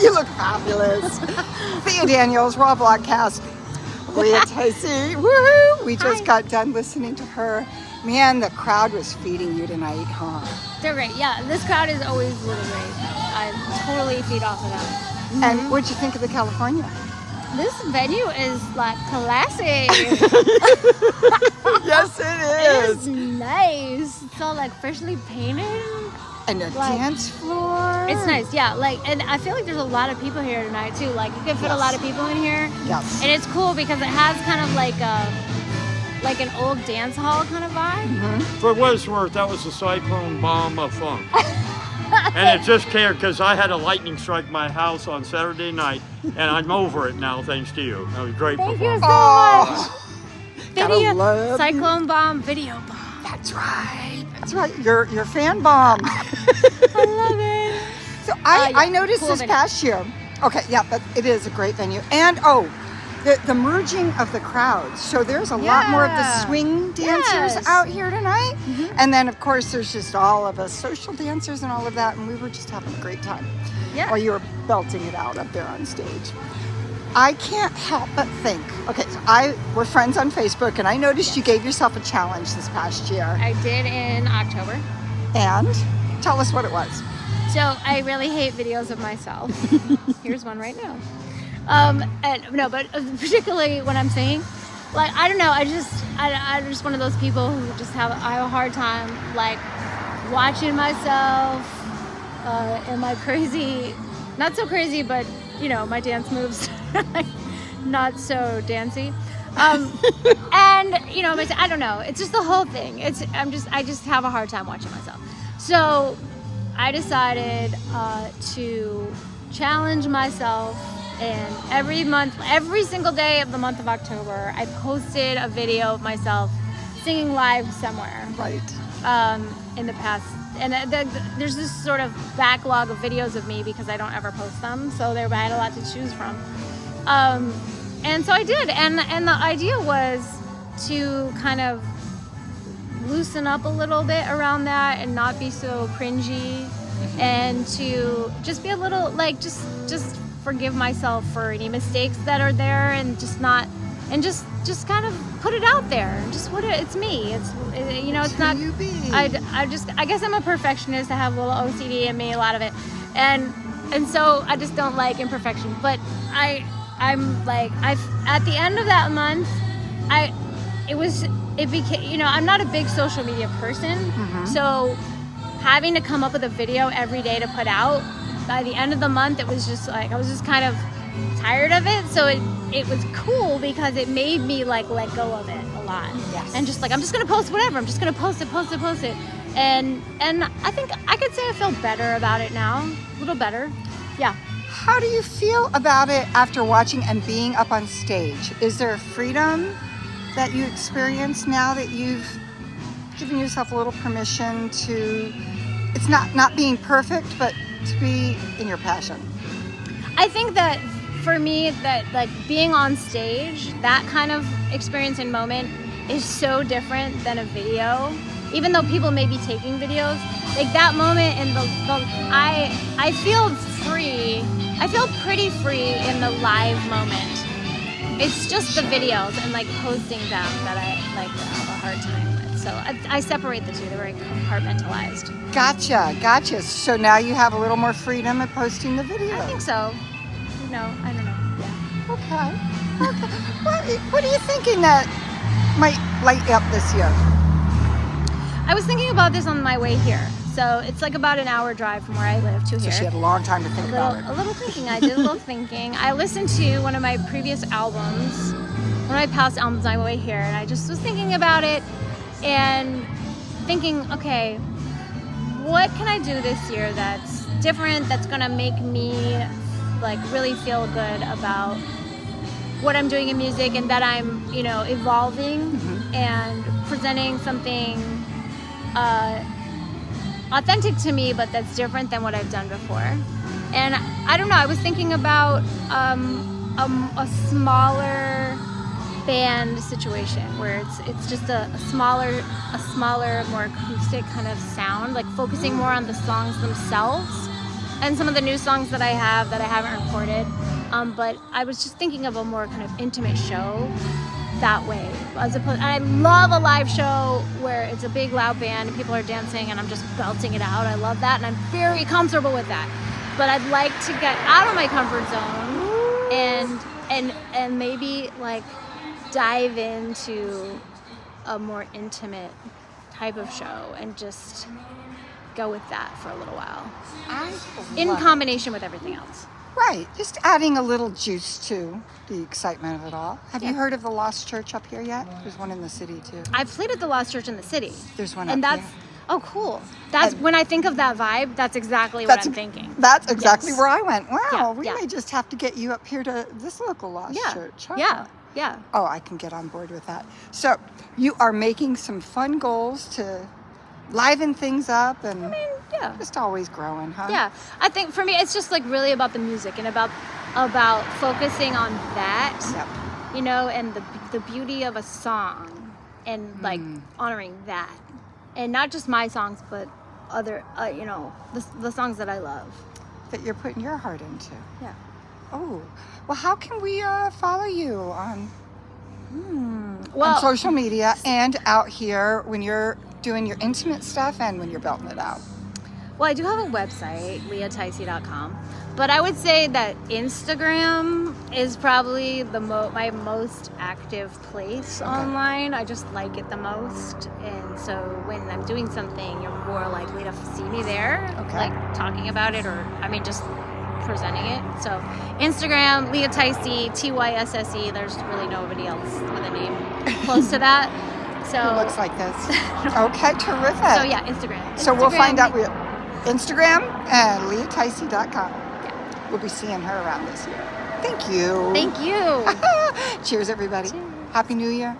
You look fabulous. TheaDanielsR.A.W.Vlogcast. Leah Tysse. Woohoo! We just got done listening to her. Man, the crowd was feeding you tonight, huh? They're great. Yeah, this crowd is always really great. I totally feed off of them. And what'd you think of the California? This venue is like classy. Yes, it It is nice. It's all like freshly painted. And a Like, dance floor. It's nice, yeah. Like, and I feel like there's a lot of people here tonight too. Like, you can fit a lot of people in here. Yes. And it's cool because it has kind of like an old dance hall kind of vibe. For what it's worth, that was a cyclone bomb of fun. And it just cared because I had a lightning strike my house on Saturday night, and I'm over it now thanks to you. That was great Thank you performance. so much. Gotta love Cyclone bomb, video bomb. That's right. That's right. Your fan bomb. I love it. So I Yeah, noticed cool this venue. past year. Okay, yeah, but it is a great venue. And the merging of the crowds. So there's a lot more of the Yeah. swing dancers Yes. out here tonight. And then of course there's just all of us social dancers and all of that, and we were just having a great time. Yeah. While you were belting it out up there on stage. I can't help but think, okay, so we're friends on Facebook, and I noticed you gave yourself a challenge this past year. I did in October. And tell us what it was. So I really hate videos of myself. Here's one right now. But particularly when I'm singing, like, I don't know, I'm just one of those people who just have a hard time like watching myself and my crazy, not so crazy, but you know, my dance moves like not so dancey. And you know, I don't know, it's just the whole thing. I just have a hard time watching myself. So I decided to challenge myself, and every single day of the month of October, I posted a video of myself singing live somewhere. Right. In the past, and there's this sort of backlog of videos of me because I don't ever post them, so I had a lot to choose from. And so I did, and the idea was to kind of loosen up a little bit around that and not be so cringy, and to just be a little like just forgive myself for any mistakes that are there, and just kind of put it out there. Just it's me. It's not. You be. I guess I'm a perfectionist. I have a little OCD in me, a lot of it, and so I just don't like imperfection. But I'm like at the end of that month, it became, I'm not a big social media person, so having to come up with a video every day to put out, by the end of the month, it was just like I was just kind of tired of it. So it was cool because it made me like let go of it a lot. Yes. And just like, I'm just gonna post whatever. I'm just gonna post it. And I think I could say I feel better about it now, a little better. Yeah. How do you feel about it after watching and being up on stage? Is there a freedom that you experience now that you've given yourself a little permission to, it's not being perfect, but to be in your passion? I think that for me, that like being on stage, that kind of experience and moment is so different than a video. Even though people may be taking videos, like that moment in I feel free. I feel pretty free in the live moment. It's just the videos and like posting them that I like have a hard time with. So I separate the two. They're very compartmentalized. Gotcha. So now you have a little more freedom in posting the videos. I think so. No, I don't know. Yeah. Okay. What are you thinking that might light you up this year? I was thinking about this on my way here. So it's like about an hour drive from where I live to here. So she had a long time to think about it. A little thinking. I did a little thinking. I listened to one of my previous albums, one of my past albums on my way here, and I just was thinking about it and thinking, okay, what can I do this year that's different, that's gonna make me like really feel good about what I'm doing in music, and that I'm, evolving and presenting something authentic to me, but that's different than what I've done before. And I don't know, I was thinking about a smaller band situation where it's just a smaller, more acoustic kind of sound, like focusing more on the songs themselves and some of the new songs that I haven't recorded. But I was just thinking of a more kind of intimate show that way. As opposed, I love a live show where it's a big loud band and people are dancing and I'm just belting it out. I love that and I'm very comfortable with that. But I'd like to get out of my comfort zone and maybe like dive into a more intimate type of show and just go with that for a little while. In combination with everything else. Right, just adding a little juice to the excitement of it all. Have you heard of the Lost Church up here yet? There's one in the city too. I've played at the Lost Church in the city. There's one and up that's here. Oh, cool. That's when I think of that vibe. That's exactly what I'm thinking. That's exactly Yes. where I went. Wow, Yeah, we may just have to get you up here to this local Lost Church. Huh? Yeah. Oh, I can get on board with that. So you are making some fun goals to liven things up and just always growing, huh? Yeah. I think for me, it's just like really about the music and about focusing on that, Yep. you know, and the beauty of a song and like honoring that. And not just my songs, but other, you know, the songs that I love. That you're putting your heart into. Yeah. Oh, well, how can we follow you on Well, social media and out here when you're doing your intimate stuff and when you're belting it out? Well, I do have a website, LeahTysse.com, but I would say that Instagram is probably my most active place online. I just like it the most, and so when I'm doing something, you're more likely to see me there, like talking about it, or I mean, just presenting it. So Instagram, Leah Tysse, Tysse. There's really nobody else with a name close to that. So It looks like this. Okay, terrific. So yeah, Instagram. So we'll find out with Instagram and LeahTysse.com. We'll be seeing her around this year. Thank you. Thank you. Cheers, everybody. Cheers. Happy New Year.